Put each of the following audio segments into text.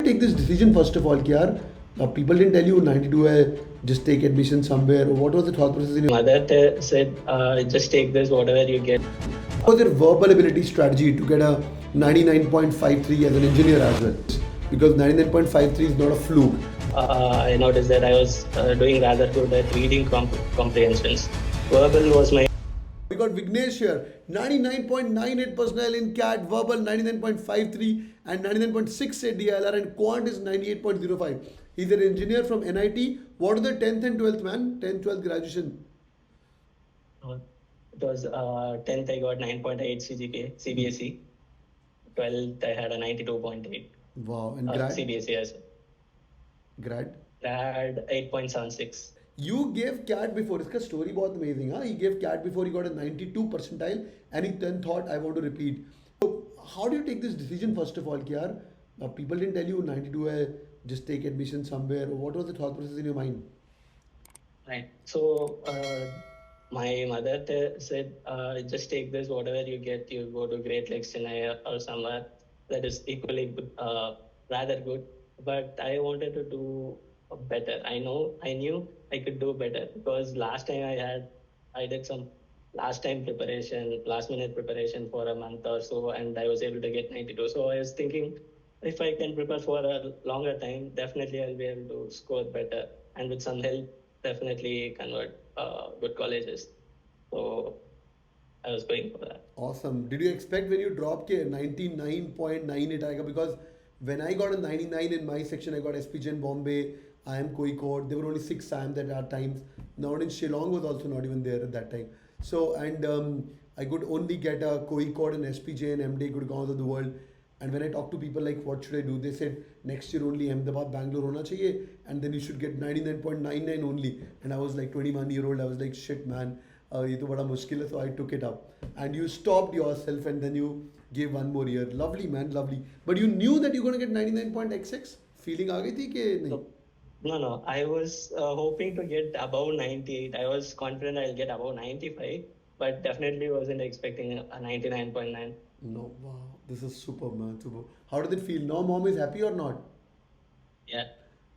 take this decision first of all, Kiar? People didn't tell you 92 hai, just take admission somewhere. Or what was the thought process in your Mother said, just take this, whatever you get. What was your verbal ability strategy to get a 99.53 as an engineer as well? Because 99.53 is not a fluke. I noticed that I was doing rather good at reading comprehensions. Verbal was my. We got Vignesh here, 99.98 percentile in CAT, verbal 99.53 and 99.68 ILR, and quant is 98.05. He's an engineer from NIT. What are the 10th and 12th, man? 10th, 12th graduation. It was 10th, I got 9.8 CGPA, CBSE. 12th, I had a 92.8. Wow. And grad? CBSE as well. Grad? Grad 8.76. You gave CAT before. His story was amazing. Huh? He gave CAT before he got a 92 percentile and he then thought, I want to repeat. So, how do you take this decision first of all, Kiar? People didn't tell you 92 hai, just take admission somewhere. What was the thought process in your mind? Right. So, my mother said, just take this, whatever you get, you go to Great Lakes, Chennai or somewhere that is equally good, rather good. But I wanted to do better. I knew I could do better because last time I did some last minute preparation for a month or so, and I was able to get 92. So I was thinking, if I can prepare for a longer time, definitely I'll be able to score better, and with some help, definitely convert good colleges. So I was going for that. Awesome. Did you expect when you dropped 99.98? Because when I got a 99 in my section, I got SPJain Bombay, IIM Kozhikode. There were only 6 IIMs at that times. Now in Shillong was also not even there at that time. So, and I could only get a Kozhikode and SPJain, MD, Gurgaon of the world. And when I talked to people like, what should I do? They said, next year only Ahmedabad, Bangalore hona chahiye, and then you should get 99.99 only. And I was like 21-year-old. I was like, shit, man, ye to bada mushkil hai. So I took it up. And you stopped yourself and then you gave one more year. Lovely, man, lovely. But you knew that you're going to get 99.xx? Feeling aa gayi thi ke nahi? No. I was hoping to get above 98. I was confident I'll get above 95, but definitely wasn't expecting a 99.9. No, wow. This is super, man. Super. How did it feel? Now mom is happy or not? Yeah.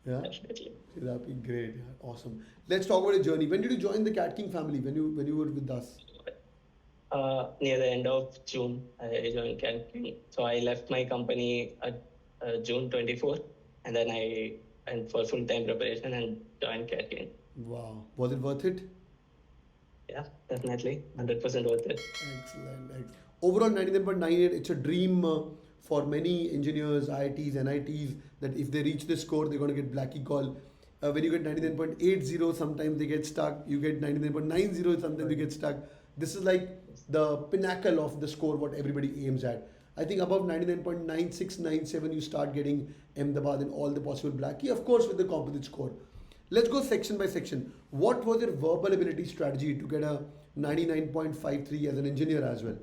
Yeah? Definitely. She's happy. Great. Yeah. Awesome. Let's talk about your journey. When did you join the CATKing family? When you were with us? Near the end of June, I joined CATKing. So I left my company at June 24, and then I went for full-time preparation and joined CATKing. Wow. Was it worth it? Yeah, definitely. 100% worth it. Excellent. Overall, 99.98, it's a dream for many engineers, IITs, NITs, that if they reach this score, they're going to get Blackie call. When you get 99.80, sometimes they get stuck. You get 99.90, sometimes you get stuck. This is like the pinnacle of the score, what everybody aims at. I think above 99.96, 97, you start getting Ahmedabad and all the possible Blackie, of course, with the composite score. Let's go section by section. What was your verbal ability strategy to get a 99.53 as an engineer as well?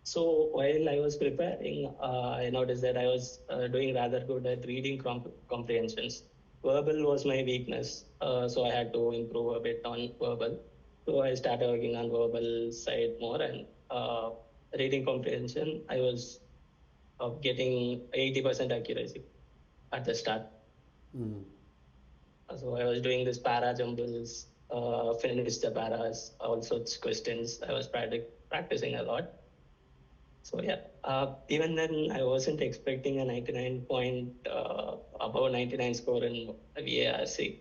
So while I was preparing, I noticed that I was doing rather good at reading comprehensions. Verbal was my weakness, so I had to improve a bit on verbal. So I started working on verbal side more, and reading comprehension, I was getting 80% accuracy at the start. Mm-hmm. So I was doing this para jumbles, finished the paras, all sorts of questions. I was practicing a lot. So yeah, even then I wasn't expecting a 99 point, above 99 score in VARC.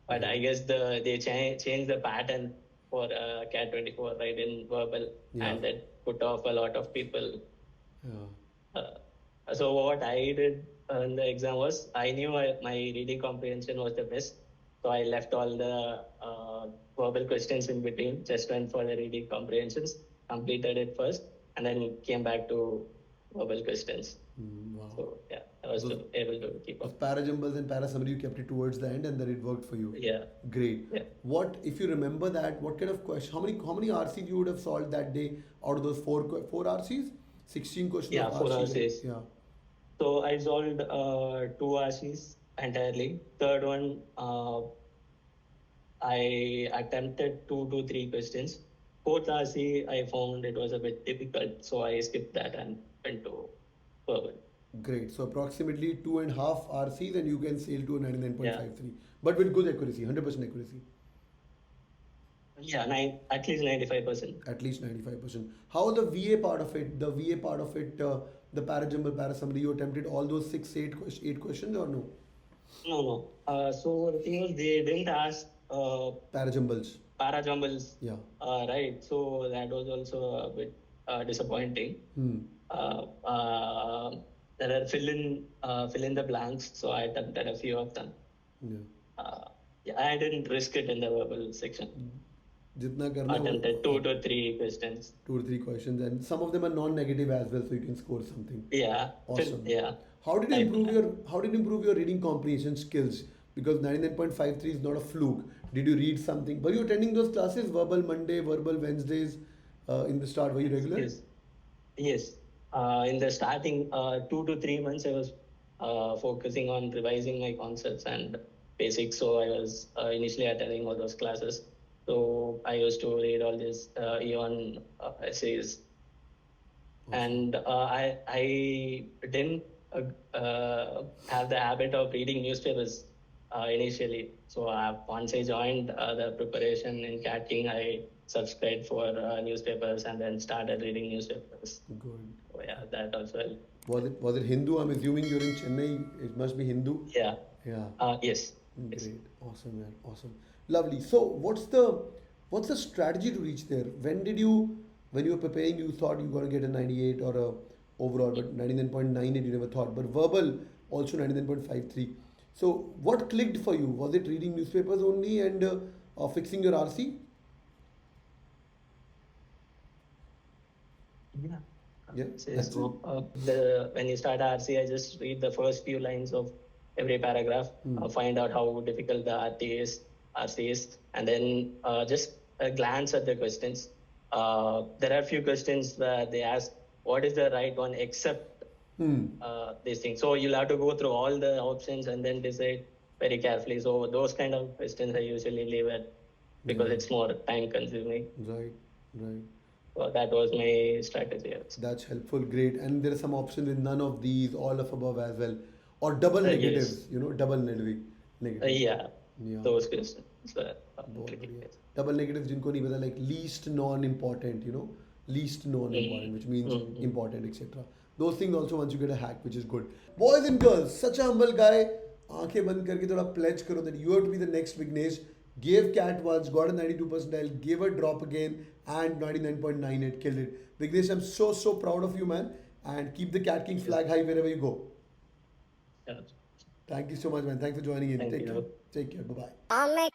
But I guess they changed the pattern for CAT 24 right in verbal, and that put off a lot of people. So what I did in the exam was, I knew my reading comprehension was the best. So I left all the verbal questions in between, just went for the reading comprehensions, completed it first, and then came back to verbal questions. Wow. So yeah, I was able to keep up. Para jumbles and para summary, you kept it towards the end, and then it worked for you. Yeah. Great. Yeah. What, if you remember that, what kind of question, how many RCs you would have solved that day out of those four RCs? 16 questions. Yeah, 4 RCs. Yeah. So I solved 2 RCs entirely. Third one, I attempted 2 to 3 questions. Fourth RC, I found it was a bit difficult, so I skipped that and went to verbal. Great. So approximately 2.5 RCs and you can sail to a 99.53. But with good accuracy, 100% accuracy. Yeah, at least 95%. At least 95%. How the VA part of it, the parajumble, parasummary, you attempted all those 8 questions or no? No. So the thing was, they didn't ask Parajumbles. parajumbles. Yeah. Right. So that was also a bit disappointing. There are fill in the blanks. So I attempted a few of them. Yeah. I didn't risk it in the verbal section. Jitna karna Attempted 2 to 3 questions. 2 or 3 questions, and some of them are non-negative as well, so you can score something. Yeah. Awesome. Yeah. How did you improve your reading comprehension skills? Because 99.53 is not a fluke. Did you read something? Were you attending those classes? Verbal Monday, verbal Wednesdays, in the start? Were you regular? Yes. In the starting 2 to 3 months, I was focusing on revising my concepts and basics. So I was initially attending all those classes. So I used to read all these EON essays. Awesome. And I didn't have the habit of reading newspapers initially. So once I joined the preparation in CATKing, I subscribed for newspapers and then started reading newspapers. Good. So yeah, that also helped. Was it Hindu? I'm assuming you're in Chennai. It must be Hindu. Yeah. Great. Yes. Awesome, man. Awesome. Lovely. So what's the strategy to reach there? When you were preparing, you thought you were going to get a 98 or a overall, but 99.98 you never thought. But verbal also 99.53. So what clicked for you? Was it reading newspapers only and fixing your RC? Yeah. So, when you start RC, I just read the first few lines of every paragraph, find out how difficult the RC is, and then just glance at the questions. There are a few questions where they ask, what is the right one except this thing? So you'll have to go through all the options and then decide very carefully. So those kind of questions I usually leave it because it's more time consuming. Right. So that was my strategy. That's helpful, great. And there are some options with none of these, all of above as well. Or double negatives, double negative. Yeah, those questions. Double negatives, जिनको नहीं पता, like least non-important, least non-important, which means important, etc. Those things also once you get a hack, which is good. Boys and girls, such a humble guy. आंखें बंद करके थोड़ा pledge करो that you have to be the next Vignesh. Gave CAT once, got a 92 percentile, gave a drop again, and 99.98, killed it. Vignesh, I'm so proud of you, man. And keep the CATKing flag high wherever you go. Yeah. Thank you so much, man. Thanks for joining in. Thank you. Take care. Bye-bye.